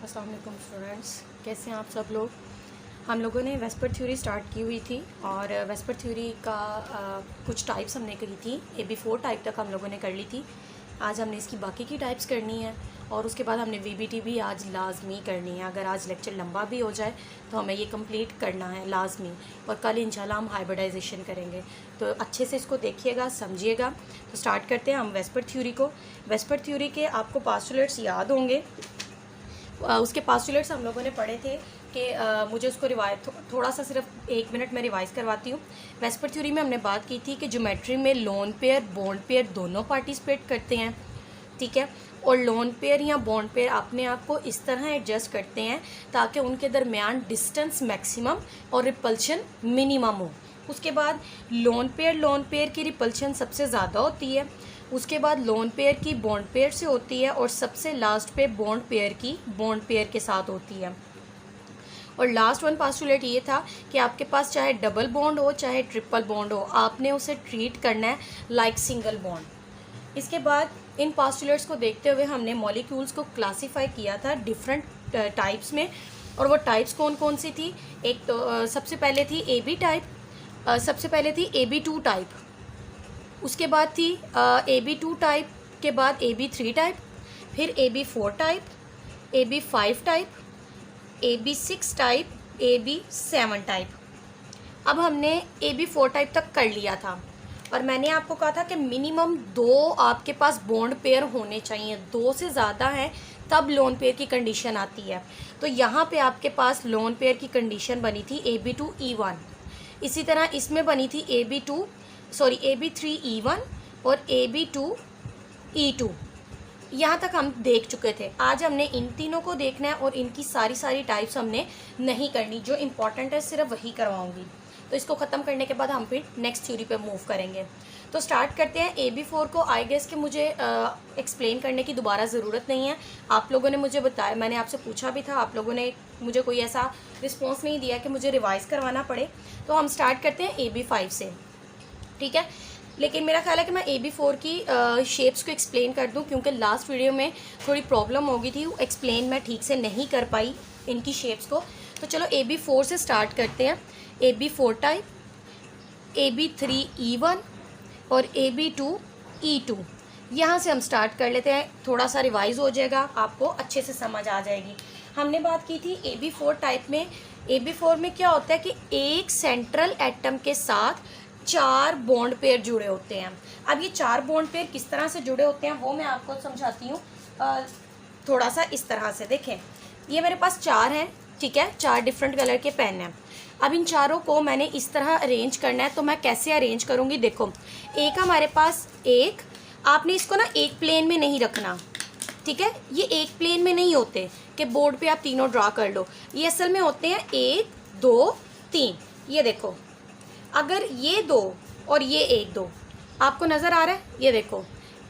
अस्सलाम वालेकुम स्टूडेंट्स, कैसे हैं आप सब लोग। हम लोगों ने वेस्पर थ्योरी स्टार्ट की हुई थी और वेस्पर थ्योरी का कुछ टाइप्स हमने करी थी। AB4 टाइप तक हम लोगों ने कर ली थी। आज हमने इसकी बाकी की टाइप्स करनी है और उसके बाद हमने VBT भी आज लाजमी करनी है। अगर आज लेक्चर लंबा भी हो जाए तो हमें ये कंप्लीट करना है लाजमी, और कल इंशाल्लाह हम हाइब्रिडाइजेशन करेंगे। तो अच्छे से इसको देखिएगा, समझिएगा। तो स्टार्ट करते हैं हम वेस्पर थ्योरी को। वेस्पर थ्योरी के आपको पास्टुलेट्स याद होंगे। उसके पास्टुलेट्स हम लोगों ने पढ़े थे कि मुझे उसको थोड़ा सा सिर्फ 1 मिनट में रिवाइज़ करवाती हूँ। वेस्पर थ्योरी में हमने बात की थी कि ज्योमेट्री में लोन पेयर बॉन्ड पेयर दोनों पार्टिसिपेट करते हैं, ठीक है। और लोन पेयर या बॉन्ड पेयर अपने आप को इस तरह एडजस्ट करते हैं ताकि उनके दरमियान डिस्टेंस मैक्सिमम और रिपल्शन मिनिमम हो। उसके बाद लोन पेयर की रिपल्शन सबसे ज़्यादा होती है। उसके बाद लोन पेयर की बॉन्ड पेयर से होती है और सबसे लास्ट पे बॉन्ड पेयर की बॉन्ड पेयर के साथ होती है। और लास्ट वन पास्टुलेट ये था कि आपके पास चाहे डबल बॉन्ड हो चाहे ट्रिपल बॉन्ड हो, आपने उसे ट्रीट करना है लाइक सिंगल बॉन्ड। इसके बाद इन पास्टुलेट्स को देखते हुए हमने मॉलिक्यूल्स को क्लासीफाई किया था डिफरेंट टाइप्स में। और वो टाइप्स कौन कौन सी थी? एक तो सबसे पहले थी AB2 टाइप, उसके बाद थी AB2 टाइप के बाद AB3 टाइप, फिर AB4 type, AB5 type, AB6 type, AB7 type. अब हमने AB4 टाइप तक कर लिया था और मैंने आपको कहा था कि मिनिमम 2 आपके पास बॉन्ड पेयर होने चाहिए। 2 से ज़्यादा हैं तब लोन पेयर की कंडीशन आती है। तो यहाँ पे आपके पास लोन पेयर की कंडीशन बनी थी AB2E1। इसी तरह इसमें बनी थी AB3E1 और AB2E2। यहाँ तक हम देख चुके थे। आज हमने इन तीनों को देखना है और इनकी सारी टाइप्स हमने नहीं करनी। जो इम्पॉर्टेंट है सिर्फ वही करवाऊँगी। तो इसको ख़त्म करने के बाद हम फिर नेक्स्ट थ्योरी पे मूव करेंगे। तो स्टार्ट करते हैं। AB4 को आई गेस कि मुझे एक्सप्लेन करने की दोबारा ज़रूरत नहीं है। आप लोगों ने मुझे बताया, मैंने आपसे पूछा भी था, आप लोगों ने मुझे कोई ऐसा रिस्पॉन्स नहीं दिया कि मुझे रिवाइज़ करवाना पड़े। तो हम स्टार्ट करते हैं AB5 से, ठीक है। लेकिन मेरा ख्याल है कि मैं AB4 की शेप्स को एक्सप्लेन कर दूं, क्योंकि लास्ट वीडियो में थोड़ी प्रॉब्लम हो गई थी, एक्सप्लेन मैं ठीक से नहीं कर पाई इनकी शेप्स को। तो चलो AB4 से स्टार्ट करते हैं। AB4 टाइप, AB3E1 और AB2E2। यहाँ से हम स्टार्ट कर लेते हैं। थोड़ा सा रिवाइज हो जाएगा, आपको अच्छे से समझ आ जाएगी। हमने बात की थी AB4 टाइप में। AB4 में क्या होता है कि एक सेंट्रल एटम के साथ 4 बॉन्ड पेयर जुड़े होते हैं। अब ये 4 बॉन्ड पेयर किस तरह से जुड़े होते हैं वो मैं आपको समझाती हूँ। थोड़ा सा इस तरह से देखें, ये मेरे पास 4 हैं, ठीक है। 4 डिफरेंट कलर के पेन हैं। अब इन चारों को मैंने इस तरह अरेंज करना है। तो मैं कैसे अरेंज करूँगी? देखो, एक हमारे पास आपने इसको ना एक प्लेन में नहीं रखना, ठीक है। ये एक प्लेन में नहीं होते कि बोर्ड पे आप तीनों ड्रा कर लो। ये असल में होते हैं 1 2 3। ये देखो, अगर ये 2 और ये 1 2 आपको नज़र आ रहा है, ये देखो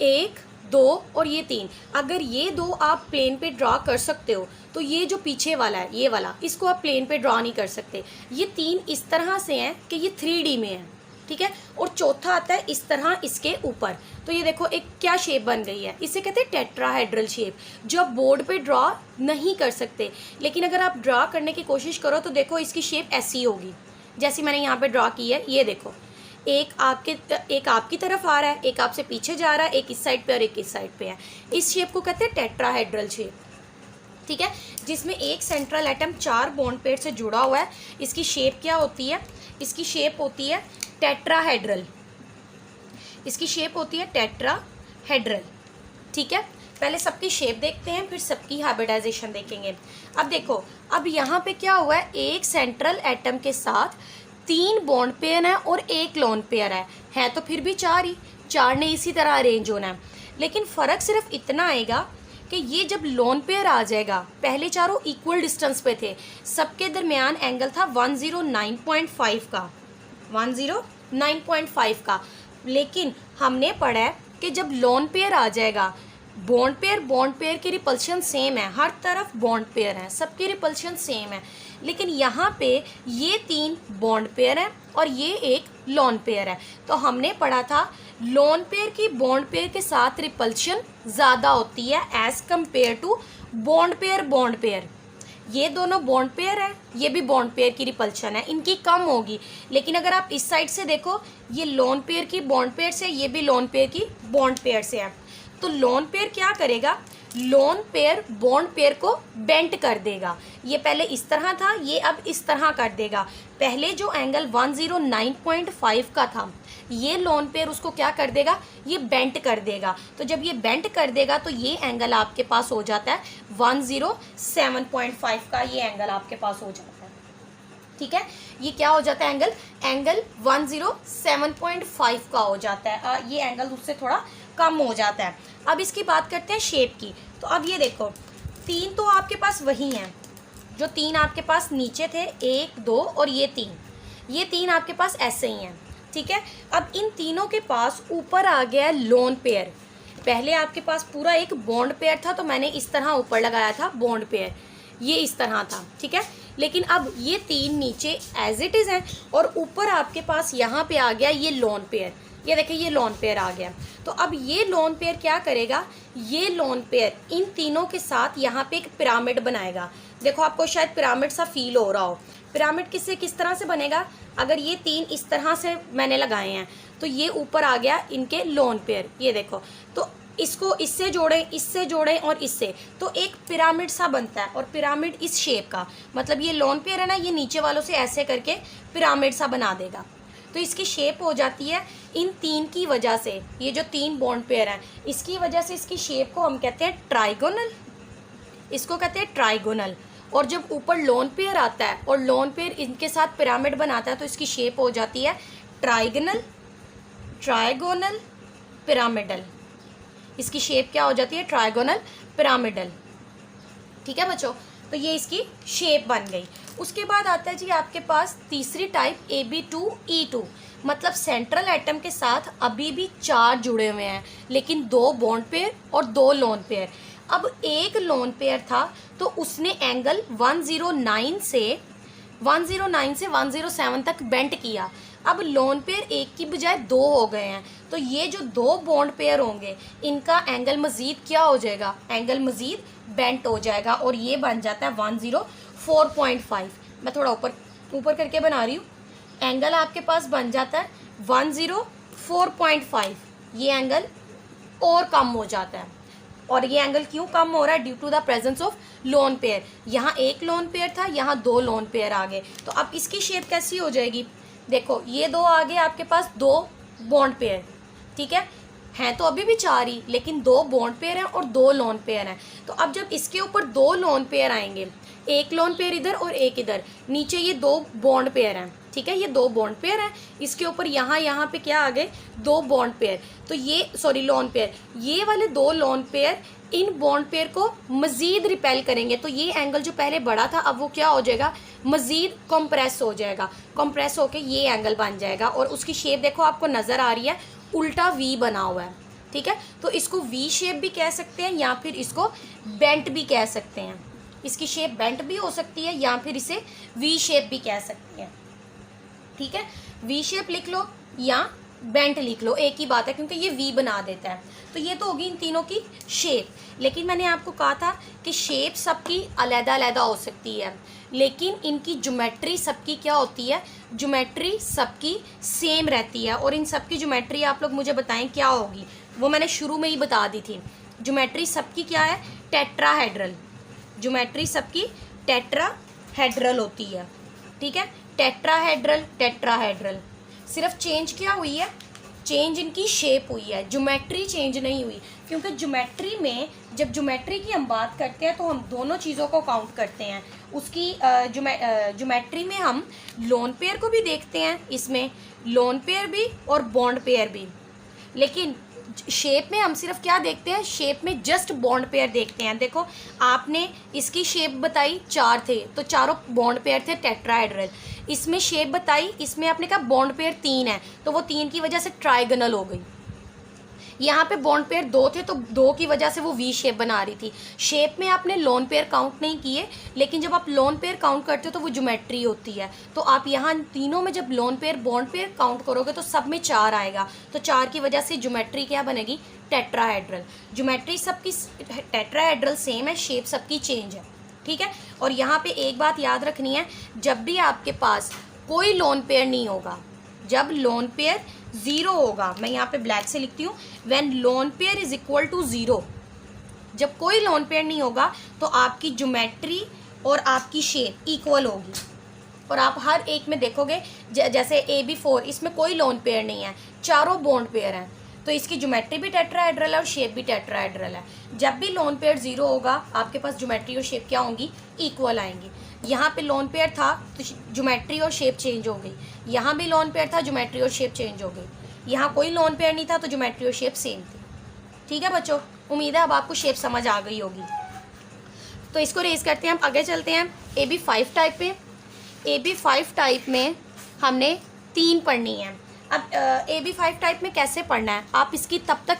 1 2 और ये 3। अगर ये 2 आप प्लेन पे ड्रा कर सकते हो तो ये जो पीछे वाला है, ये वाला, इसको आप प्लेन पे ड्रा नहीं कर सकते। ये 3 इस तरह से हैं कि ये 3D में है, ठीक है। और चौथा आता है इस तरह इसके ऊपर। तो ये देखो एक क्या शेप बन गई है, इसे कहते हैं टेट्राहेड्रल शेप, जो आप बोर्ड पे ड्रा नहीं कर सकते। लेकिन अगर आप ड्रा करने की कोशिश करो तो देखो इसकी शेप ऐसी होगी जैसी मैंने यहाँ पे ड्रा की है। ये देखो, एक आपकी तरफ आ रहा है, एक आपसे पीछे जा रहा है, एक इस साइड पे और एक इस साइड पे है। इस शेप को कहते हैं टेट्राहेड्रल शेप, ठीक है, जिसमें एक सेंट्रल एटम 4 बॉन्ड पेयर से जुड़ा हुआ है। इसकी शेप क्या होती है? इसकी शेप होती है टेट्राहेड्रल। इसकी शेप होती है टेट्राहेड्रल, ठीक है। पहले सबकी शेप देखते हैं, फिर सबकी हाइब्रिडाइजेशन देखेंगे। अब देखो, अब यहाँ पे क्या हुआ है, एक सेंट्रल एटम के साथ 3 बॉन्ड पेयर है और 1 लोन पेयर है तो फिर भी 4 ही, 4 ने इसी तरह अरेंज होना है। लेकिन फ़र्क सिर्फ इतना आएगा कि ये जब लोन पेयर आ जाएगा, पहले चारों इक्वल डिस्टेंस पे थे, सबके दरमियान एंगल था 109.5 का, 109.5 का। लेकिन हमने पढ़ा है कि जब लोन पेयर आ जाएगा, बॉन्ड पेयर की रिपल्शन सेम है, हर तरफ बॉन्ड पेयर है, सबकी रिपल्शन सेम है। लेकिन यहाँ पे ये 3 बॉन्ड पेयर है और ये एक लोन पेयर है। तो हमने पढ़ा था लोन पेयर की बॉन्ड पेयर के साथ रिपल्शन ज़्यादा होती है as compared to bond pair, ये दोनों बॉन्ड पेयर है, ये भी बॉन्ड पेयर की रिपल्शन है, इनकी कम होगी। लेकिन अगर आप इस साइड से देखो, ये लोन पेयर की बॉन्ड पेयर से, ये भी लोन पेयर की बॉन्ड पेयर से है। तो लोन पेयर क्या करेगा, लोन पेयर बॉन्ड पेयर को बेंट कर देगा। ये पहले इस तरह था, ये अब इस तरह कर देगा। पहले जो एंगल 109.5 का था, ये लोन पेयर उसको क्या कर देगा, ये बेंट कर देगा। तो जब ये बेंट कर देगा तो ये एंगल आपके पास हो जाता है 107.5 का, ये एंगल आपके पास हो जाता है। ठीक है, ये क्या हो जाता है एंगल, एंगल 107.5 का हो जाता है। ये एंगल उससे थोड़ा कम हो जाता है। अब इसकी बात करते हैं शेप की। तो अब ये देखो, तीन तो आपके पास वही हैं, जो तीन आपके पास नीचे थे, 1 2 और ये तीन आपके पास ऐसे ही हैं। ठीक है, अब इन तीनों के पास ऊपर आ गया है लोन पेयर। पहले आपके पास पूरा एक बॉन्ड पेयर था, तो मैंने इस तरह ऊपर लगाया था बॉन्ड पेयर, ये इस तरह था। ठीक है, लेकिन अब ये तीन नीचे एज इट इज़ हैं और ऊपर आपके पास यहाँ पे आ गया ये लोन पेयर। ये देखिए, ये लोन पेयर आ गया। तो अब ये लोन पेयर क्या करेगा, ये लोन पेयर इन तीनों के साथ यहाँ पे एक पिरामिड बनाएगा। देखो, आपको शायद पिरामिड सा फील हो रहा हो। पिरामिड किस तरह से बनेगा, अगर ये तीन इस तरह से मैंने लगाए हैं, तो ये ऊपर आ गया इनके लोन पेयर। ये देखो, तो इसको इससे जोड़ें और इससे, तो एक पिरामिड सा बनता है। और पिरामिड इस शेप का, मतलब ये लोन पेयर है ना, ये नीचे वालों से ऐसे करके पिरामिड सा बना देगा। तो इसकी शेप हो जाती है इन तीन की वजह से, ये जो तीन बॉन्ड पेयर हैं, इसकी वजह से इसकी शेप को हम कहते हैं ट्राइगोनल, इसको कहते हैं ट्राइगोनल। और जब ऊपर लोन पेयर आता है और लोन पेयर इनके साथ पिरामिड बनाता है, तो इसकी शेप हो जाती है ट्राइगोनल, ट्राइगोनल, पिरामिडल। इसकी शेप क्या हो जाती है, ट्राइगोनल, पिरामिडल। ठीक है बच्चों, तो ये इसकी शेप बन गई। उसके बाद आता है जी आपके पास तीसरी टाइप AB2E2, मतलब सेंट्रल एटम के साथ अभी भी 4 जुड़े हुए हैं, लेकिन 2 बॉन्ड पेयर और 2 लोन पेयर। अब एक लोन पेयर था, तो उसने एंगल 109 से 107 तक बेंट किया। अब लोन पेयर एक की बजाय 2 हो गए हैं, तो ये जो 2 बॉन्ड पेयर होंगे, इनका एंगल मज़ीद क्या हो जाएगा, एंगल मज़ीद बेंट हो जाएगा और ये बन जाता है 104.5। मैं थोड़ा ऊपर करके बना रही हूँ। एंगल आपके पास बन जाता है 104.5। ये एंगल और कम हो जाता है। और ये एंगल क्यों कम हो रहा है, due to the presence of lone pair. यहाँ एक लोन पेयर था, यहाँ 2 लोन पेयर आ गए। तो अब इसकी शेप कैसी हो जाएगी, देखो, ये 2 आ गए आपके पास, 2 बॉन्ड पेयर। ठीक है, हैं तो अभी भी 4 ही, लेकिन 2 बॉन्ड पेयर हैं और 2 लोन पेयर हैं। तो अब जब इसके ऊपर 2 लोन पेयर आएंगे, एक लोन पेयर इधर और एक इधर, नीचे ये 2 बॉन्ड पेयर हैं। ठीक है, ये 2 बॉन्ड पेयर हैं, इसके ऊपर यहाँ पे क्या आ गए, 2 बॉन्ड पेयर। तो ये लोन पेयर, ये वाले 2 lone pair in bond pair को मज़ीद रिपेल करेंगे। तो ये एंगल जो पहले बड़ा था, अब वो क्या हो जाएगा, मज़ीद कंप्रेस हो जाएगा। कंप्रेस होके ये एंगल बन जाएगा। और उसकी शेप देखो, आपको नज़र आ रही है, उल्टा वी बना हुआ है। ठीक है, तो इसको वी शेप भी कह सकते हैं या फिर इसको बेंट भी कह सकते हैं। इसकी शेप बेंट भी हो सकती है या फिर इसे वी शेप भी कह सकते हैं। ठीक है, वी शेप लिख लो या बेंट लिख लो, एक ही बात है, क्योंकि ये वी बना देता है। तो ये तो होगी इन तीनों की शेप। लेकिन मैंने आपको कहा था कि शेप सबकी अलग-अलग हो सकती है, लेकिन इनकी ज्योमेट्री सबकी क्या होती है, ज्योमेट्री सबकी सेम रहती है। और इन सबकी ज्योमेट्री आप लोग मुझे बताएं क्या होगी, वो मैंने शुरू में ही बता दी थी। ज्योमेट्री सबकी क्या है, टेट्राहेड्रल। ज्योमेट्री सबकी टेट्राहेड्रल होती है। ठीक है, टेट्राहेड्रल, टेट्राहेड्रल। सिर्फ चेंज क्या हुई है, चेंज इनकी शेप हुई है, ज्योमेट्री चेंज नहीं हुई। क्योंकि ज्योमेट्री में, जब ज्योमेट्री की हम बात करते हैं, तो हम दोनों चीज़ों को काउंट करते हैं। उसकी ज्योमेट्री में हम लोन पेयर को भी देखते हैं, इसमें लोन पेयर भी और बॉन्ड पेयर भी। लेकिन शेप में हम सिर्फ क्या देखते हैं, शेप में जस्ट बॉन्ड पेयर देखते हैं। देखो, आपने इसकी शेप बताई, 4 थे, तो चारों बॉन्ड पेयर थे टेट्राहेड्रल। इसमें शेप बताई, इसमें आपने कहा बॉन्ड पेयर 3 है, तो वो 3 की वजह से ट्राइगोनल हो गई। यहाँ पे बॉन्ड पेयर 2 थे तो 2 की वजह से वो वी शेप बना रही थी। शेप में आपने लोन पेयर काउंट नहीं किए, लेकिन जब आप लोन पेयर काउंट करते हो तो वो ज्योमेट्री होती है। तो आप यहाँ तीनों में जब lone pair bond pair count करोगे तो सब में 4 आएगा, तो 4 की वजह से ज्योमेट्री क्या बनेगी, टेट्राहेड्रल। ज्योमेट्री सबकी टेट्राहेड्रल सेम है, शेप सबकी चेंज है, ठीक है। और यहाँ पे एक बात याद रखनी है, जब भी आपके पास कोई लोन पेयर नहीं होगा, जब लोन पेयर 0 होगा, मैं यहाँ पे ब्लैक से लिखती हूँ, when lone pair is equal to 0, जब कोई लोन पेयर नहीं होगा तो आपकी ज्योमेट्री और आपकी शेप इक्वल होगी। और आप हर एक में देखोगे, जैसे AB4 इसमें कोई लोन पेयर नहीं है, चारों बॉन्ड पेयर हैं, तो इसकी ज्योमेट्री भी टेट्राहेड्रल है और शेप भी टेट्राहेड्रल है। जब भी लोन पेयर 0 होगा आपके पास ज्योमेट्री और शेप क्या होंगी, इक्वल आएंगी। यहाँ पे लोन पेयर था तो ज्योमेट्री और शेप चेंज हो गई, यहाँ भी लोन पेयर था, ज्योमेट्री और शेप चेंज हो गई, यहाँ कोई लोन पेयर नहीं था तो ज्योमेट्री और शेप सेम थी। ठीक है बच्चों, उम्मीद है अब आपको शेप समझ आ गई होगी। तो इसको रेज करते हैं, हम आगे चलते हैं AB5 टाइप पे। AB5 टाइप में हमने 3 पढ़नी है। अब AB5 टाइप में कैसे पढ़ना है, आप इसकी तब तक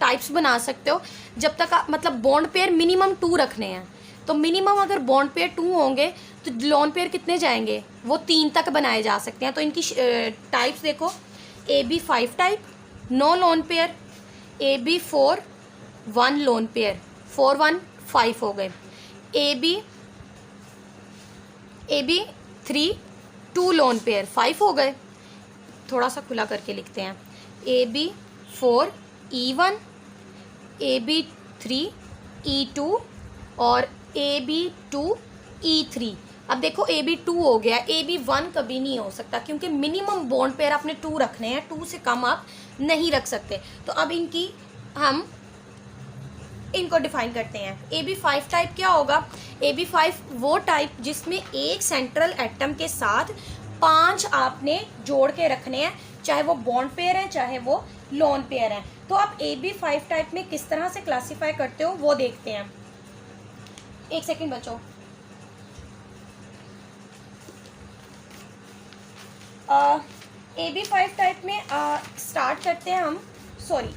टाइप्स बना सकते हो जब तक मतलब बॉन्ड पेयर मिनिमम 2 रखने हैं। तो मिनिमम अगर बॉन्ड पेयर 2 होंगे तो लोन पेयर कितने जाएंगे, वो 3 तक बनाए जा सकते हैं। तो इनकी टाइप्स देखो, AB5 type no lone pair, AB4 1 lone pair, 4 1 5 हो गए, AB3 2 लोन पेयर 5 हो गए। थोड़ा सा खुला करके लिखते हैं, AB4 E1, AB3 E2 और AB2 E3। अब देखो AB2 हो गया, AB1 कभी नहीं हो सकता क्योंकि मिनिमम बॉन्ड पेयर आपने 2 रखने हैं, 2 से कम आप नहीं रख सकते। तो अब हम इनको डिफाइन करते हैं। AB5 टाइप क्या होगा, AB5 वो टाइप जिसमें एक सेंट्रल एटम के साथ 5 आपने जोड़ के रखने हैं, चाहे वो बॉन्ड पेयर है चाहे वो लोन पेयर है। तो आप AB5 टाइप में किस तरह से क्लासीफाई करते हो वो देखते हैं। एक सेकंड बच्चों, AB5 टाइप में स्टार्ट करते हैं हम। सॉरी,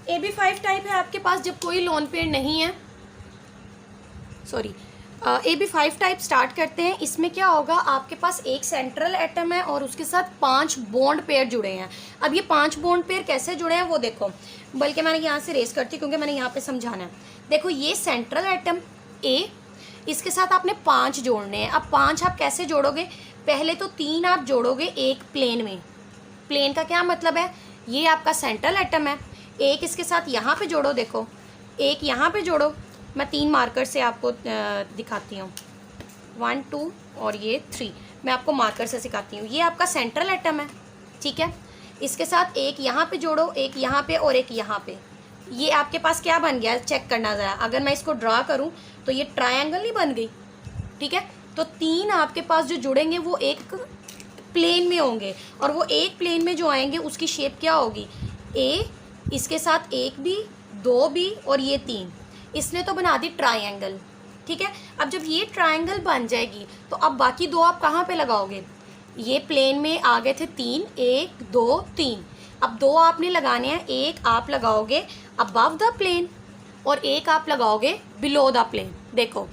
AB5 टाइप है आपके पास जब कोई लोन पेयर नहीं है। सॉरी, AB5 टाइप स्टार्ट करते हैं। इसमें क्या होगा, आपके पास एक सेंट्रल एटम है और उसके साथ 5 बॉन्ड पेयर जुड़े हैं। अब ये 5 बॉन्ड पेयर कैसे जुड़े हैं वो देखो, बल्कि मैंने यहाँ से रेस करती क्योंकि मैंने यहाँ पे समझाना है। देखो ये सेंट्रल एटम A, इसके साथ आपने 5 जोड़ने हैं। अब 5 आप कैसे जोड़ोगे, पहले तो 3 आप जोड़ोगे एक प्लेन में। प्लेन का क्या मतलब है, ये आपका सेंट्रल एटम है, एक इसके साथ यहाँ पे जोड़ो, देखो एक यहाँ पे जोड़ो। मैं 3 मार्कर से आपको दिखाती हूँ, 1 2 और ये 3, मैं आपको मार्कर से सिखाती हूँ। ये आपका सेंट्रल एटम है, ठीक है। इसके साथ एक यहाँ पे जोड़ो, एक यहाँ पे और एक यहाँ पे। ये आपके पास क्या बन गया, चेक करना ज़रा। अगर मैं इसको ड्रा करूँ तो ये ट्रायंगल नहीं बन गई, ठीक है। तो 3 आपके पास जो जुड़ेंगे वो एक प्लेन में होंगे, और वो एक प्लेन में जो आएंगे उसकी शेप क्या होगी, A, इसके साथ एक भी, 2 भी और ये 3, इसने तो बना दी ट्रायंगल, ठीक है। अब जब ये ट्रायंगल बन जाएगी तो अब बाकी 2 आप कहाँ पे लगाओगे, ये प्लेन में आ गए थे 3, 1 2 3, अब 2 आपने लगाने हैं। एक आप लगाओगे अबव द प्लेन और एक आप लगाओगे बिलो द प्लेन। देखो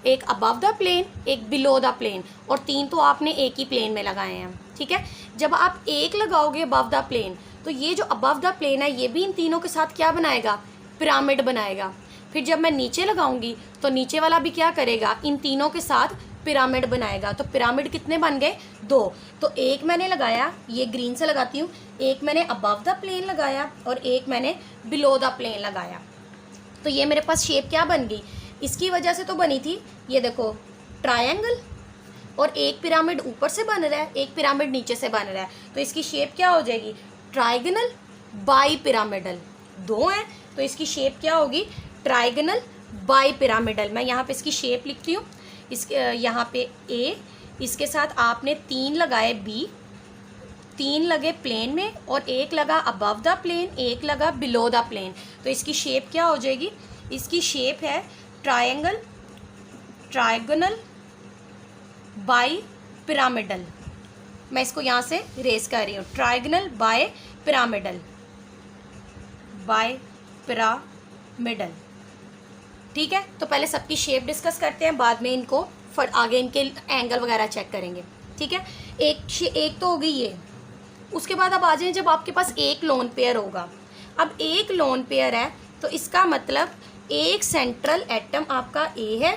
एक अबव द प्लेन, एक बिलो द प्लेन, और 3 तो आपने एक ही प्लेन में लगाए हैं, ठीक है। जब आप एक लगाओगे अबव द प्लेन तो ये जो अबव द प्लेन है ये भी इन तीनों के साथ क्या बनाएगा, पिरामिड बनाएगा। फिर जब मैं नीचे लगाऊंगी तो नीचे वाला भी क्या करेगा, इन तीनों के साथ पिरामिड बनाएगा। तो पिरामिड कितने बन गए, 2। तो एक मैंने लगाया, ये ग्रीन से लगाती हूँ, एक मैंने अबव द प्लेन लगाया और एक मैंने बिलो द प्लेन लगाया। तो ये मेरे पास शेप क्या बन गई, इसकी वजह से तो बनी थी, ये देखो ट्रायंगल, और एक पिरामिड ऊपर से बन रहा है, एक पिरामिड नीचे से बन रहा है। तो इसकी शेप क्या हो जाएगी, ट्राइगोनल बाई पिरामिडल। 2 हैं तो इसकी शेप क्या होगी, ट्राइगोनल बाई पिरामिडल। मैं यहाँ पे इसकी शेप लिखती हूँ। इसके यहाँ पे A, इसके साथ आपने 3 लगाए B, 3 लगे प्लेन में और एक लगा अबव द प्लेन, एक लगा बिलो द प्लेन। तो इसकी शेप क्या हो जाएगी, इसकी शेप है ट्रायंगल, ट्राइगोनल बाई पिरामिडल। मैं इसको यहाँ से रेस कर रही हूँ, trigonal bipyramidal. Bipyramidal. ठीक है, तो पहले सबकी शेप डिस्कस करते हैं, बाद में इनको आगे इनके एंगल वगैरह चेक करेंगे। ठीक है, एक तो हो गई ये। उसके बाद अब आ जाए, जब आपके पास एक लोन पेयर होगा, अब एक लोन पेयर है तो इसका मतलब एक सेंट्रल एटम आपका ए है,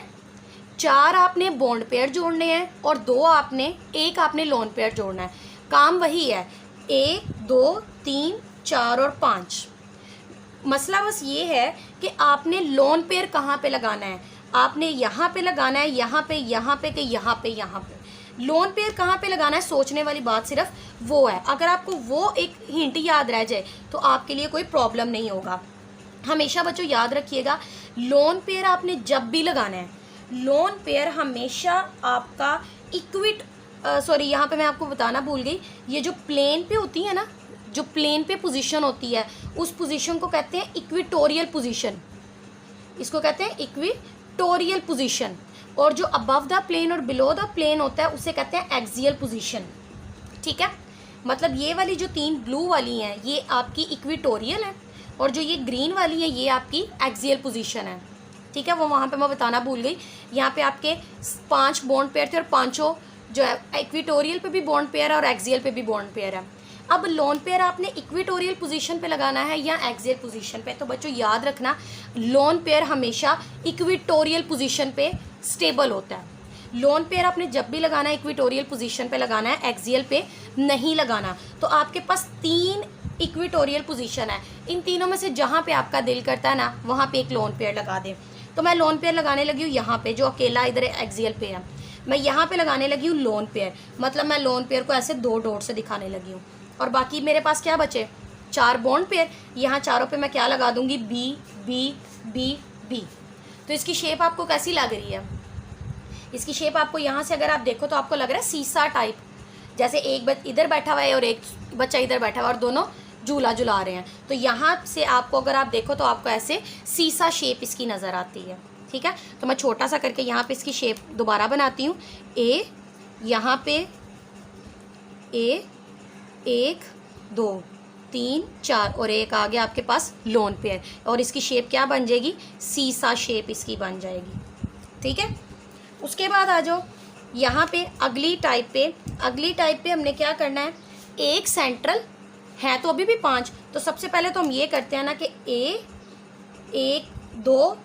4 आपने बॉन्ड पेयर जोड़ने हैं और एक आपने लोन पेयर जोड़ना है। काम वही है, 1 2 3 4 और 5। मसला बस ये है कि आपने लोन पेयर कहाँ पे लगाना है। आपने यहाँ पे लगाना है, यहाँ पे, यहाँ पे, कि यहाँ पे, यहाँ पे। लोन पेयर कहाँ पे लगाना है, सोचने वाली बात सिर्फ वो है। अगर आपको वो एक हिंट याद रह जाए तो आपके लिए कोई प्रॉब्लम नहीं होगा। हमेशा बच्चों याद रखिएगा, लोन पेयर आपने जब भी लगाना है, लोन पेयर हमेशा आपका यहाँ पे मैं आपको बताना भूल गई, ये जो प्लेन पे होती है ना, जो प्लेन पे पोजीशन होती है, उस पोजीशन को कहते हैं इक्वेटोरियल पोजीशन। इसको कहते हैं इक्वेटोरियल पोजीशन। और जो अबव द प्लेन और बिलो द प्लेन होता है उसे कहते हैं एक्सियल पोजीशन। ठीक है, मतलब ये वाली जो 3 ब्लू वाली हैं ये आपकी इक्वेटोरियल है, और जो ये ग्रीन वाली है ये आपकी एक्सियल पोजीशन है। ठीक है, वो वहाँ पे मैं बताना भूल गई। यहाँ पे आपके 5 बॉन्ड पेयर थे और पांचों जो है इक्वेटोरियल पे भी बॉन्ड पेयर है और एक्सियल पे भी बॉन्ड पेयर है। अब लोन पेयर आपने इक्वेटोरियल पोजीशन पे लगाना है या एक्सियल पोजीशन पे, तो बच्चों याद रखना, लोन पेयर हमेशा इक्वेटोरियल पोजीशन पे स्टेबल होता है। लोन पेयर आपने जब भी लगाना है इक्वेटोरियल पोजीशन पे लगाना है, एक्सियल पे नहीं लगाना। तो आपके पास 3 इक्वेटोरियल पोजीशन है, इन तीनों में से जहाँ पे आपका दिल करता है ना वहाँ पे एक लोन पेयर लगा दें। तो मैं लोन पेयर लगाने लगी हूँ यहाँ पे, जो अकेला इधर एक्सियल पे है, मैं यहाँ पे लगाने लगी हूँ लोन पेयर। मतलब मैं लोन पेयर को ऐसे 2 डॉट से दिखाने लगी हूँ, और बाकी मेरे पास क्या बचे, 4 बॉन्ड पेयर। यहाँ चारों पे मैं क्या लगा दूंगी, बी बी बी बी। तो इसकी शेप आपको कैसी लग रही है? इसकी शेप आपको यहाँ से अगर आप देखो तो आपको लग रहा है सीसा टाइप, जैसे एक इधर बैठा हुआ है और एक बच्चा इधर बैठा हुआ है और दोनों झूला झुला रहे हैं। तो यहाँ से आपको अगर आप देखो तो आपको ऐसे सीसा शेप इसकी नज़र आती है। ठीक है, तो मैं छोटा सा करके यहाँ पे इसकी शेप दोबारा बनाती हूँ। ए, यहाँ पे ए, 1 2 3 4 और एक आ गया आपके पास लोन पेयर, और इसकी शेप क्या बन जाएगी, सीसा शेप इसकी बन जाएगी। ठीक है, उसके बाद आ जाओ यहाँ पे अगली टाइप पे हमने क्या करना है, एक सेंट्रल है तो अभी भी 5। तो सबसे पहले तो हम ये करते हैं ना कि ए, 1 2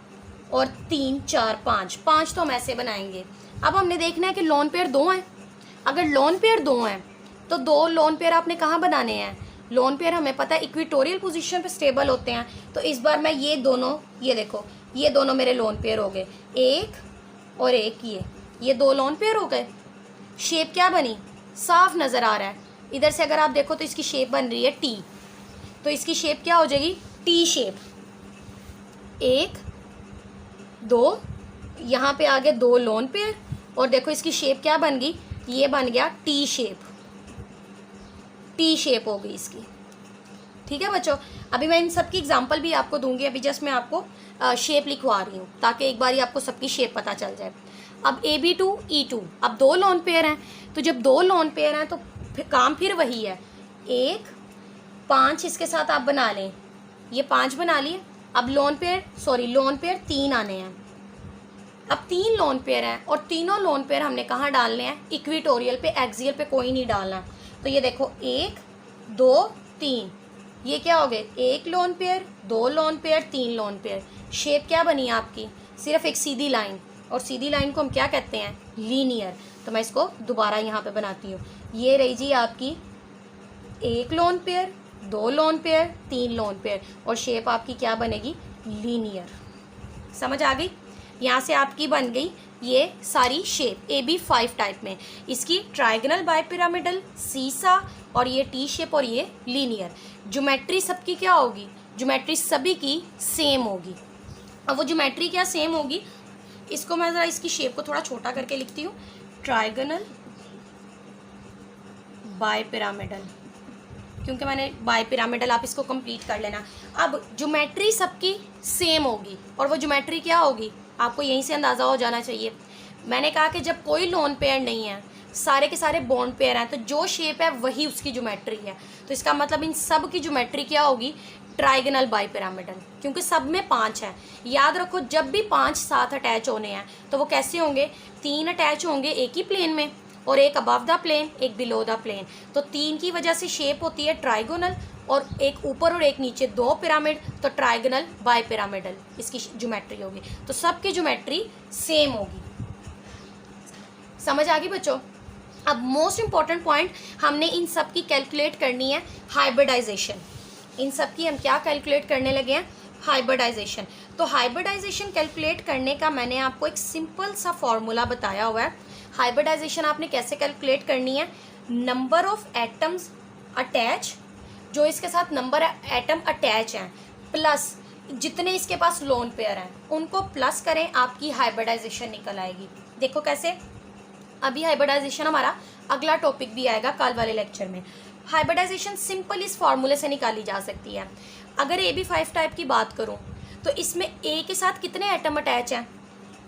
और 3 4 5 तो हम ऐसे बनाएंगे। अब हमने देखना है कि लोन पेयर 2 हैं। अगर लोन पेयर 2 हैं तो 2 लोन पेयर आपने कहाँ बनाने हैं, लोन पेयर हमें पता है इक्वेटोरियल पोजीशन पे स्टेबल होते हैं। तो इस बार मैं ये दोनों, ये देखो ये दोनों मेरे लोन पेयर हो गए, 1 और 1, ये 2 लोन पेयर हो गए। शेप क्या बनी, साफ नज़र आ रहा है। इधर से अगर आप देखो तो इसकी शेप बन रही है टी, तो इसकी शेप क्या हो जाएगी, टी शेप। 1 2, यहाँ पे आ गए 2 लोन पेयर, और देखो इसकी शेप क्या बन गई, ये बन गया टी शेप, टी शेप हो गई इसकी। ठीक है बच्चों, अभी मैं इन सब की एग्जांपल भी आपको दूंगी, अभी जस्ट मैं आपको शेप लिखवा रही हूँ ताकि एक बार ही आपको सबकी शेप पता चल जाए। अब AB2 E2, अब 2 लोन पेयर हैं, तो जब 2 लोन पेयर हैं तो काम फिर वही है, 1 5 इसके साथ आप बना लें, ये 5 बना लिए। अब लोन पेयर 3 आने हैं। अब 3 लोन पेयर हैं और तीनों लोन पेयर हमने कहाँ डालने हैं, इक्वेटोरियल पे, एक्सियल पे कोई नहीं डालना। तो ये देखो 1 2 3, ये क्या हो गए, 1 lone pair, 2 lone pair, 3 lone pair. Shape क्या बनी आपकी, सिर्फ एक सीधी लाइन, और सीधी लाइन को हम क्या कहते हैं, लीनियर। तो मैं इसको दोबारा यहाँ पे बनाती हूँ, ये रही जी आपकी 1 lone pair, 2 lone pair, 3 lone pair, और शेप आपकी क्या बनेगी, लीनियर। समझ आ गई? यहाँ से आपकी बन गई ये सारी शेप AB5 टाइप में, इसकी ट्राइगोनल बाइपिरामिडल, सीसा, और ये टी शेप, और ये लीनियर। ज्योमेट्री सबकी क्या होगी, ज्योमेट्री सभी की सेम होगी। अब वो ज्योमेट्री क्या सेम होगी, इसको मैं ज़रा इसकी शेप को थोड़ा छोटा करके लिखती हूँ, ट्राइगोनल बाइपिरामिडल, क्योंकि मैंने बाइपिरामिडल, आप इसको कंप्लीट कर लेना। अब ज्योमेट्री सबकी सेम होगी, और वो ज्योमेट्री क्या होगी आपको यहीं से अंदाज़ा हो जाना चाहिए। मैंने कहा कि जब कोई लोन पेयर नहीं है, सारे के सारे बॉन्ड पेयर हैं, तो जो शेप है वही उसकी ज्योमेट्री है। तो इसका मतलब इन सब की ज्योमेट्री क्या होगी, ट्राइगोनल बाई पिरामिडल, क्योंकि सब में 5 है। याद रखो जब भी 5 साथ अटैच होने हैं तो वो कैसे होंगे, 3 अटैच होंगे एक ही प्लेन में और एक अबव द प्लेन एक बिलो द प्लेन। तो 3 की वजह से शेप होती है ट्राइगोनल, और एक ऊपर और एक नीचे 2 पिरामिड, तो ट्राइगोनल बाई पिरामिडल इसकी ज्योमेट्री होगी। तो सबकी ज्योमेट्री सेम होगी। समझ आ गई बच्चों। अब मोस्ट इंपॉर्टेंट पॉइंट, हमने इन सब की कैलकुलेट करनी है हाइब्रिडाइजेशन। इन सब की हम क्या कैलकुलेट करने लगे हैं, हाइब्रिडाइजेशन। तो हाइब्रिडाइजेशन कैलकुलेट करने का मैंने आपको एक सिंपल सा फॉर्मूला बताया हुआ है। हाइब्रिडाइजेशन आपने कैसे कैलकुलेट करनी है, नंबर ऑफ एटम्स अटैच, जो इसके साथ नंबर एटम अटैच हैं, प्लस जितने इसके पास लोन पेयर हैं उनको प्लस करें, आपकी हाइब्रिडाइजेशन निकल आएगी। देखो कैसे, अभी हाइब्रिडाइजेशन हमारा अगला टॉपिक भी आएगा कल वाले लेक्चर में। हाइब्रिडाइजेशन सिंपल इस फॉर्मूले से निकाली जा सकती है। अगर AB5 टाइप की बात करूं तो इसमें A के साथ कितने एटम अटैच हैं,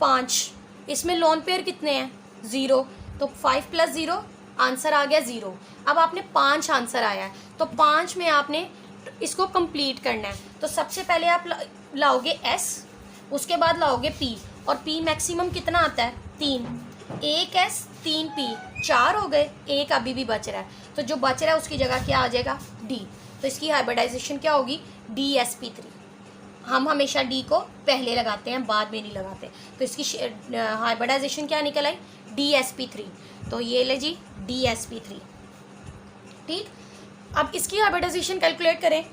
5। इसमें लोन पेयर कितने हैं, 0। तो 5 + 0 आंसर आ गया 0। अब आपने 5 आंसर आया है तो 5 में आपने इसको कंप्लीट करना है। तो सबसे पहले आप लाओगे S, उसके बाद लाओगे P, और P मैक्सिमम कितना आता है, 3। 1 S 3 P 4 हो गए, एक अभी भी बच रहा है, तो जो बच रहा है उसकी जगह क्या आ जाएगा, D। तो इसकी हाइब्रिडाइजेशन क्या होगी, DsP3। हम हमेशा D को पहले लगाते हैं, बाद में नहीं लगाते। तो इसकी हाइब्रिडाइजेशन क्या निकल आई, DsP3। तो ये ले जी DsP3। ठीक, अब इसकी हाइब्रिडाइजेशन कैलकुलेट करें।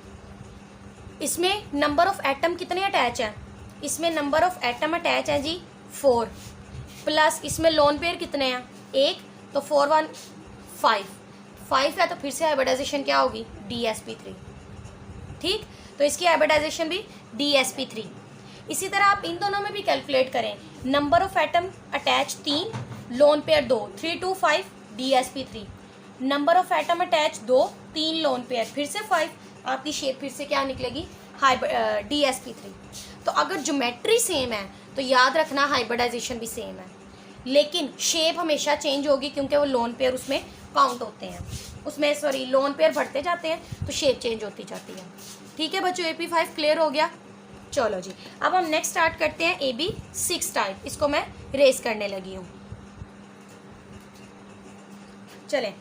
इसमें नंबर ऑफ एटम कितने अटैच हैं, इसमें नंबर ऑफ एटम अटैच है जी 4, प्लस इसमें लोन पेयर कितने हैं, 1। तो 4 1 5 है, तो फिर से हाइब्रिडाइजेशन क्या होगी, DsP3। ठीक, तो इसकी हाइब्रिडाइजेशन भी DsP3। इसी तरह आप इन दोनों में भी कैलकुलेट करें, number of atom attach 3, lone pair 2, 3 2 5 DsP3। Number of atom attach 2, 3 lone pair, फिर से 5, आपकी शेप फिर से क्या निकलेगी, DsP3। तो अगर ज्योमेट्री सेम है तो याद रखना हाइब्रिडाइजेशन भी सेम है, लेकिन शेप हमेशा चेंज होगी क्योंकि वो लोन पेयर उसमें काउंट होते हैं, उसमें सॉरी लोन पेयर बढ़ते जाते हैं तो शेप चेंज होती जाती है। ठीक है बच्चों, AP5 क्लियर हो गया। चलो जी, अब हम नेक्स्ट स्टार्ट करते हैं AB6 टाइप। इसको मैं रेस करने लगी हूँ। चलें,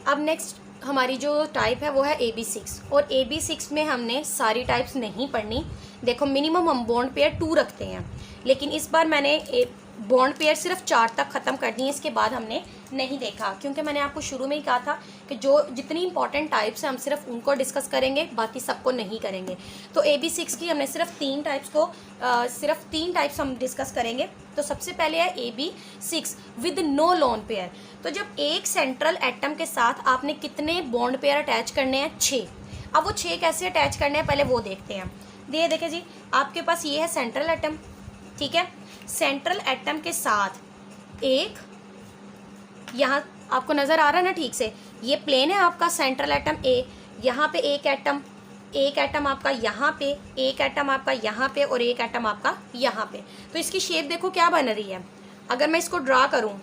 अब नेक्स्ट हमारी जो टाइप है वो है AB6, और AB6 में हमने सारी टाइप्स नहीं पढ़नी। देखो मिनिमम हम बॉन्ड पेयर 2 रखते हैं, लेकिन इस बार मैंने बॉन्ड पेयर सिर्फ 4 तक ख़त्म कर दी है, इसके बाद हमने नहीं देखा, क्योंकि मैंने आपको शुरू में ही कहा था कि जो जितनी इंपॉर्टेंट टाइप्स हैं हम सिर्फ उनको डिस्कस करेंगे, बाकी सबको नहीं करेंगे। तो AB6 की हमने सिर्फ 3 टाइप्स हम डिस्कस करेंगे। तो सबसे पहले है AB6 with no lone pair. तो जब एक सेंट्रल एटम के साथ आपने कितने बॉन्ड पेयर अटैच करने हैं, 6। अब वो 6 कैसे अटैच करने हैं पहले वो देखते हैं। देखे जी, आपके पास ये है सेंट्रल एटम, ठीक है। सेंट्रल एटम के साथ एक, यहाँ आपको नज़र आ रहा है ना ठीक से, ये प्लेन है आपका सेंट्रल एटम A, यहाँ पे एक एटम आपका यहाँ पे, एक एटम आपका यहाँ पे, और एक एटम आपका यहाँ पे। तो इसकी शेप देखो क्या बन रही है। अगर मैं इसको ड्रा करूँ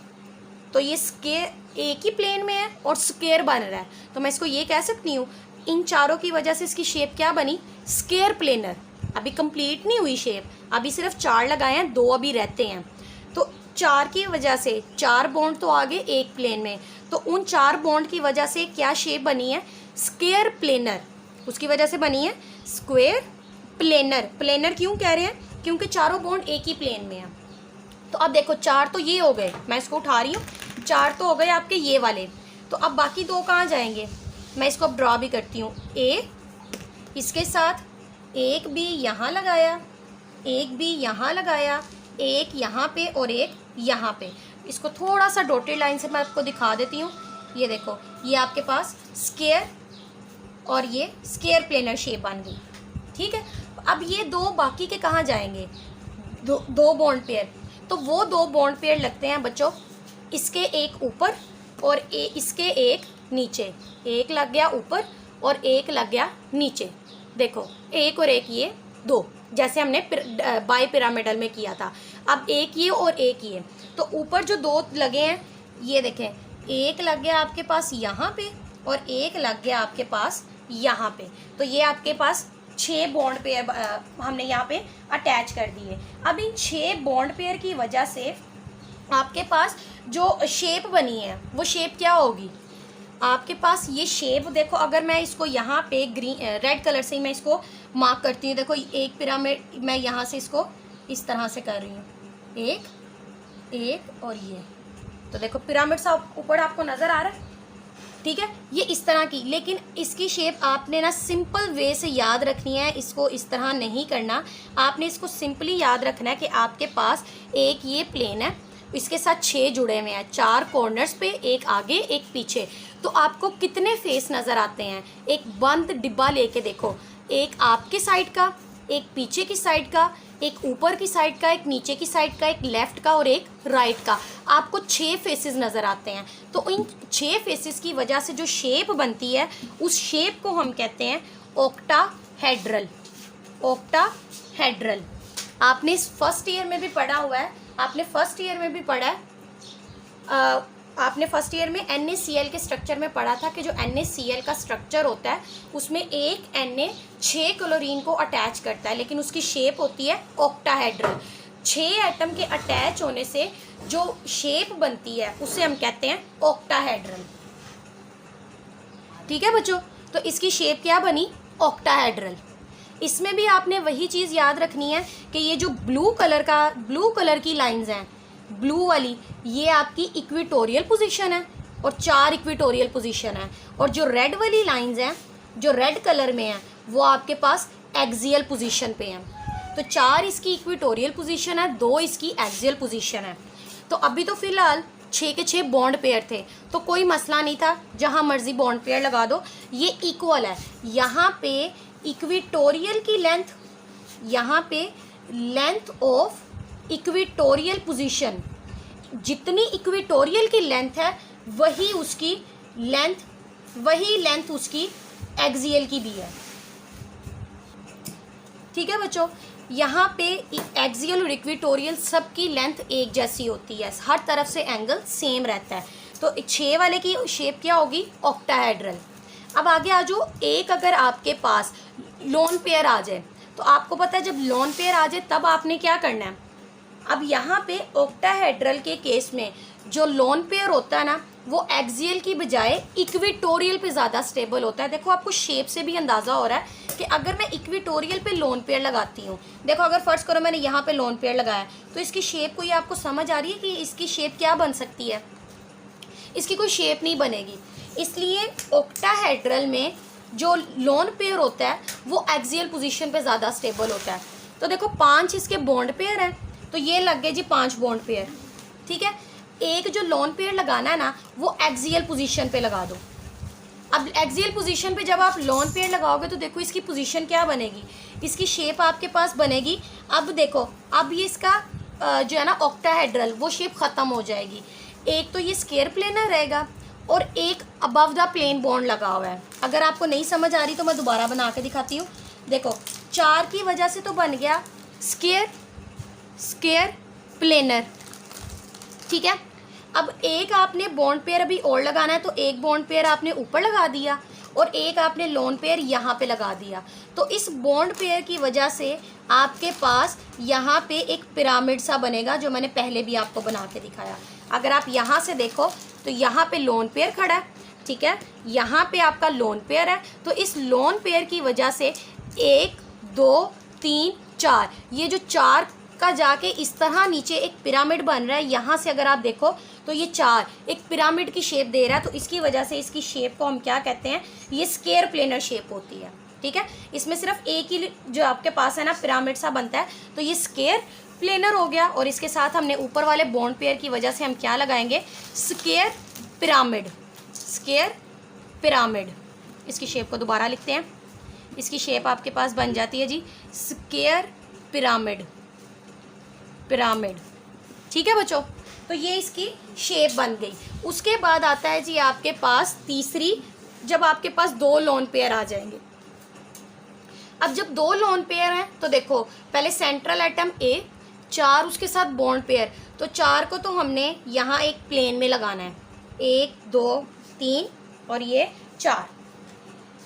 तो ये स्क्वायर एक ही प्लेन में है और स्क्वायर बन रहा है, तो मैं इसको ये कह सकती हूँ, इन चारों की वजह से इसकी शेप क्या बनी, स्क्वायर प्लेनर। अभी कंप्लीट नहीं हुई शेप, अभी सिर्फ 4 लगाए हैं, 2 अभी रहते हैं। तो 4 की वजह से 4 बॉन्ड तो आगे एक प्लेन में, तो उन 4 बॉन्ड की वजह से क्या शेप बनी है, स्क्वायर प्लेनर। उसकी वजह से बनी है स्क्वायर प्लेनर। प्लेनर क्यों कह रहे हैं, क्योंकि चारों बॉन्ड एक ही प्लेन में है। तो अब देखो 4 तो ये हो गए, मैं इसको उठा रही हूँ, 4 तो हो गए आपके ये वाले। तो अब बाकी 2 कहाँ जाएंगे, मैं इसको अब ड्रॉ भी करती हूँ। ए इसके साथ एक भी यहाँ लगाया, एक भी यहाँ लगाया, एक यहाँ पे और एक यहाँ पे। इसको थोड़ा सा डॉटेड लाइन से मैं आपको दिखा देती हूँ। ये देखो, ये आपके पास स्क्वायर और ये स्क्वायर प्लेनर शेप बन गई, ठीक है। अब ये 2 बाकी के कहाँ जाएंगे, 2 बॉन्ड पेयर। तो वो 2 बॉन्ड पेयर लगते हैं बच्चों, इसके एक ऊपर और इसके एक नीचे। एक लग गया ऊपर और एक लग गया नीचे। देखो एक और एक, ये 2, जैसे हमने बाई पिरामिडल में किया था। अब एक ये और एक ये, तो ऊपर जो 2 लगे हैं, ये देखें, एक लग गया आपके पास यहाँ पे और एक लग गया आपके पास यहाँ पे। तो ये आपके पास 6 बॉन्ड पेयर हमने यहाँ पे अटैच कर दिए। अब इन 6 बॉन्ड पेयर की वजह से आपके पास जो शेप बनी है वो शेप क्या होगी, आपके पास ये शेप देखो, अगर मैं इसको यहाँ पे ग्रीन रेड कलर से ही मैं इसको मार्क करती हूँ। देखो एक पिरामिड मैं यहाँ से इसको इस तरह से कर रही हूँ, एक और ये, तो देखो पिरामिड सा ऊपर आपको नज़र आ रहा है, ठीक है, ये इस तरह की। लेकिन इसकी शेप आपने ना सिंपल वे से याद रखनी है, इसको इस तरह नहीं करना। आपने इसको सिंपली याद रखना है कि आपके पास एक ये प्लेन है, इसके साथ 6 जुड़े हुए हैं, 4 कॉर्नर्स पे, एक आगे एक पीछे। तो आपको कितने फेस नज़र आते हैं, एक बंद डिब्बा लेके देखो, एक आपके साइड का, एक पीछे की साइड का, एक ऊपर की साइड का, एक नीचे की साइड का, एक लेफ़्ट का और एक राइट का। आपको 6 फेसेस नज़र आते हैं। तो इन 6 फेसेस की वजह से जो शेप बनती है उस शेप को हम कहते हैं ऑक्टाहेड्रल। ऑक्टाहेड्रल आपने फर्स्ट ईयर में भी पढ़ा हुआ है, आपने फर्स्ट ईयर में भी पढ़ा है, आपने फर्स्ट ईयर में NaCl के स्ट्रक्चर में पढ़ा था कि जो NaCl का स्ट्रक्चर होता है उसमें एक Na 6 क्लोरीन को अटैच करता है, लेकिन उसकी शेप होती है ऑक्टाहेड्रल। 6 एटम के अटैच होने से जो शेप बनती है उसे हम कहते हैं ऑक्टाहेड्रल। ठीक है बच्चों, तो इसकी शेप क्या बनी, ऑक्टाहेड्रल। इसमें भी आपने वही चीज़ याद रखनी है कि ये जो ब्लू कलर की लाइंस हैं, ब्लू वाली, ये आपकी इक्वेटोरियल पोजीशन है और 4 इक्वेटोरियल पोजीशन है, और जो रेड वाली लाइंस हैं जो रेड कलर में हैं वो आपके पास एक्सियल पोजीशन पे हैं। तो 4 इसकी इक्वेटोरियल पोजीशन है, 2 इसकी एक्सियल पोजीशन है। तो अभी तो फिलहाल 6 के 6 बॉन्ड पेयर थे, तो कोई मसला नहीं था, जहाँ मर्जी बॉन्ड पेयर लगा दो, ये इक्वल है। यहाँ पे इक्वेटोरियल की लेंथ, यहाँ पे लेंथ ऑफ इक्वेटोरियल पोजीशन, जितनी इक्वेटोरियल की लेंथ है वही लेंथ उसकी एक्सियल की भी है। ठीक है बच्चों, यहाँ पे एक्सियल और इक्वेटोरियल सब की लेंथ एक जैसी होती है, हर तरफ से एंगल सेम रहता है। तो 6 वाले की शेप क्या होगी, ऑक्टाहेड्रल। अब आगे आ जाओ, एक अगर आपके पास लोन पेयर आ जाए, तो आपको पता है जब लोन पेयर आ जाए तब आपने क्या करना है। अब यहाँ पे ऑक्टाहेड्रल के केस में जो लोन पेयर होता है ना वो एक्सियल की बजाय इक्वेटोरियल पे ज़्यादा स्टेबल होता है। देखो आपको शेप से भी अंदाज़ा हो रहा है कि अगर मैं इक्वेटोरियल पे लोन पेयर लगाती हूँ, देखो अगर फर्ज करो मैंने यहाँ पे लोन पेयर लगाया, तो इसकी शेप को ये आपको समझ आ रही है कि इसकी शेप क्या बन सकती है, इसकी कोई शेप नहीं बनेगी। इसलिए ऑक्टाहेड्रल में जो लोन पेयर होता है वो एक्सियल पोजीशन पे ज़्यादा स्टेबल होता है। तो देखो 5 इसके बॉन्ड पेयर हैं, तो ये लग गए जी 5 बॉन्ड पेयर। ठीक है, एक जो लोन पेयर लगाना है ना वो एक्सियल पोजीशन पे लगा दो। अब एक्सियल पोजीशन पे जब आप लोन पेयर लगाओगे तो देखो इसकी पोजीशन क्या बनेगी, इसकी शेप आपके पास बनेगी। अब देखो, अब ये इसका जो है ना ऑक्टाहेड्रल, वो शेप ख़त्म हो जाएगी। एक तो ये स्क्वायर प्लेनर रहेगा और एक अबव द प्लेन बॉन्ड लगा हुआ है। अगर आपको नहीं समझ आ रही तो मैं दोबारा बना के दिखाती हूँ। देखो 4 की वजह से तो बन गया स्क्वायर प्लेनर। ठीक है, अब एक आपने बॉन्ड पेयर अभी और लगाना है, तो एक बॉन्ड पेयर आपने ऊपर लगा दिया और एक आपने लोन पेयर यहाँ पे लगा दिया। तो इस बॉन्ड पेयर की वजह से आपके पास यहाँ पे एक पिरामिड सा बनेगा, जो मैंने पहले भी आपको बना के दिखाया। अगर आप यहाँ से देखो तो यहाँ पे लोन पेयर खड़ा है, ठीक है, यहाँ पे आपका लोन पेयर है। तो इस लोन पेयर की वजह से 1 2 3 4, ये जो 4 का जाके इस तरह नीचे एक पिरामिड बन रहा है। यहाँ से अगर आप देखो तो ये 4 एक पिरामिड की शेप दे रहा है। तो इसकी वजह से इसकी शेप को हम क्या कहते हैं, ये स्क्वायर प्लेनर शेप होती है। ठीक है, इसमें सिर्फ एक ही जो आपके पास है ना पिरामिड सा बनता है, तो ये स्क्वायर प्लेनर हो गया। और इसके साथ हमने ऊपर वाले बॉन्ड पेयर की वजह से हम क्या लगाएंगे, स्क्वायर पिरामिड। इसकी शेप को दोबारा लिखते हैं, इसकी शेप आपके पास बन जाती है जी स्क्वायर पिरामिड। ठीक है बच्चों, तो ये इसकी शेप बन गई। उसके बाद आता है जी आपके पास तीसरी, जब आपके पास 2 लोन पेयर आ जाएंगे। अब जब 2 लोन पेयर हैं तो देखो पहले सेंट्रल एटम A, 4 उसके साथ बॉन्ड पेयर, तो 4 को तो हमने यहाँ एक प्लेन में लगाना है, 1 2 3 और ये 4।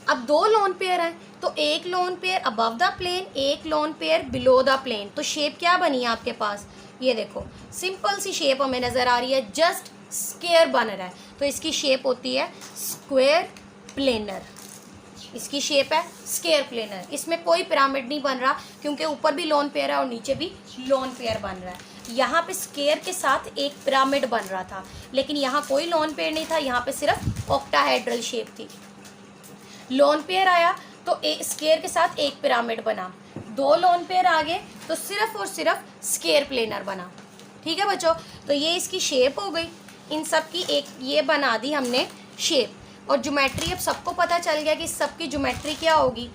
अब 2 लोन पेयर हैं, तो एक lone pair above the plane, एक lone pair below the plane. तो शेप क्या बनी है आपके पास, ये देखो सिंपल सी शेप हमें नज़र आ रही है, जस्ट स्क्वायर बन रहा है। तो इसकी शेप होती है स्क्वायर प्लेनर, इसकी शेप है स्क्वायर प्लेनर। इसमें कोई पिरामिड नहीं बन रहा क्योंकि ऊपर भी लोन पेयर है और नीचे भी लोन पेयर बन रहा है। यहाँ पे स्क्वायर के साथ एक पिरामिड बन रहा था, लेकिन यहाँ कोई लोन पेयर नहीं था, यहाँ पे सिर्फ ऑक्टाहेड्रल शेप थी। लोन पेयर आया तो स्क्वायर के साथ एक पिरामिड बना, दो लोन पेयर आ गए तो सिर्फ और सिर्फ स्क्वायर प्लेनर बना। ठीक है बच्चों, तो ये इसकी शेप हो गई, इन सब की एक ये बना दी हमने शेप। और ज्योमेट्री अब सबको पता चल गया कि सबकी ज्योमेट्री क्या होगी।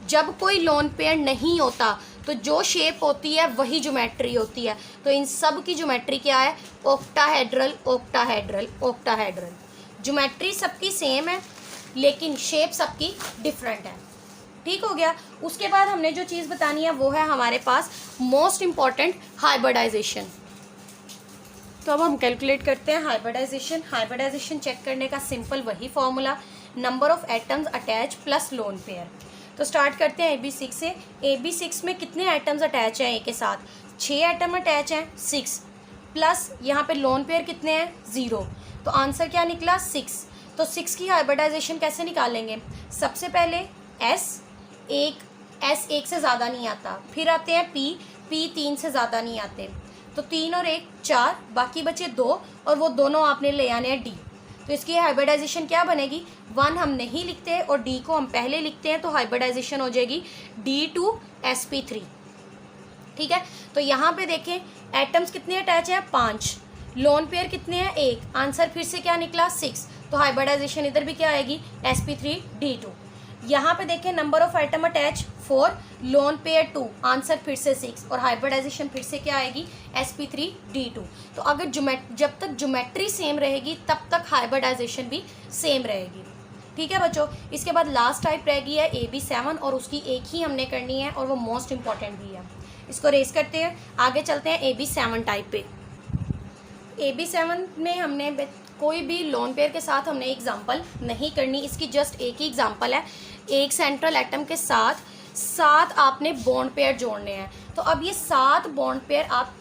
जब कोई लोन पेयर नहीं होता तो जो शेप होती है वही ज्योमेट्री होती है। तो इन सब की ज्योमेट्री क्या है, ऑक्टाहेड्रल ऑक्टाहेड्रल ऑक्टाहेड्रल। ज्योमेट्री सबकी सेम है लेकिन शेप सबकी डिफरेंट है। ठीक हो गया। उसके बाद हमने जो चीज़ बतानी है वो है हमारे पास मोस्ट इम्पॉर्टेंट हाइब्रिडाइजेशन। तो अब हम कैलकुलेट करते हैं हाइब्रिडाइजेशन। हाइब्रिडाइजेशन चेक करने का सिंपल वही formula, number of atoms attach plus lone pair. तो स्टार्ट करते हैं AB6 से। AB6 में कितने एटम्स अटैच हैं ए के साथ, 6 एटम अटैच हैं, 6 प्लस यहाँ पे लोन पेयर कितने हैं, 0। तो आंसर क्या निकला, 6। तो 6 की हाइब्रिडाइजेशन कैसे निकालेंगे, सबसे पहले S एक से ज़्यादा नहीं आता, फिर आते हैं P 3 से ज़्यादा नहीं आते, तो 3 और 1 4, बाकी बचे 2 और वो दोनों आपने ले आने हैं D। तो इसकी हाइब्रिडाइजेशन क्या बनेगी, 1 हम नहीं लिखते और D को हम पहले लिखते हैं, तो हाइब्रिडाइजेशन हो जाएगी D2sp3। ठीक है। तो यहाँ पे देखें एटम्स कितने अटैच हैं, 5, लोन पेयर कितने हैं, 1, आंसर फिर से क्या निकला, 6। तो हाइब्रिडाइजेशन इधर भी क्या आएगी, sp3d2। यहाँ पे देखें number of atom attach 4, lone pair 2, answer फिर से 6 और हाइब्रिडाइजेशन फिर से क्या आएगी, sp3d2। तो अगर जब तक ज्योमेट्री सेम रहेगी तब तक हाइब्रिडाइजेशन भी सेम रहेगी। ठीक है बच्चों। इसके बाद लास्ट टाइप रह गई है AB7 और उसकी एक ही हमने करनी है और वो मोस्ट इम्पॉर्टेंट भी है। इसको रेस करते हैं, आगे चलते हैं AB7 टाइप पे। AB7 में हमने कोई भी लोन पेयर के साथ हमने एग्जांपल नहीं करनी, इसकी जस्ट एक ही एग्जांपल है। एक सेंट्रल एटम के साथ 7 आपने बॉन्ड पेयर जोड़ने हैं। तो अब ये 7 बॉन्ड पेयर आप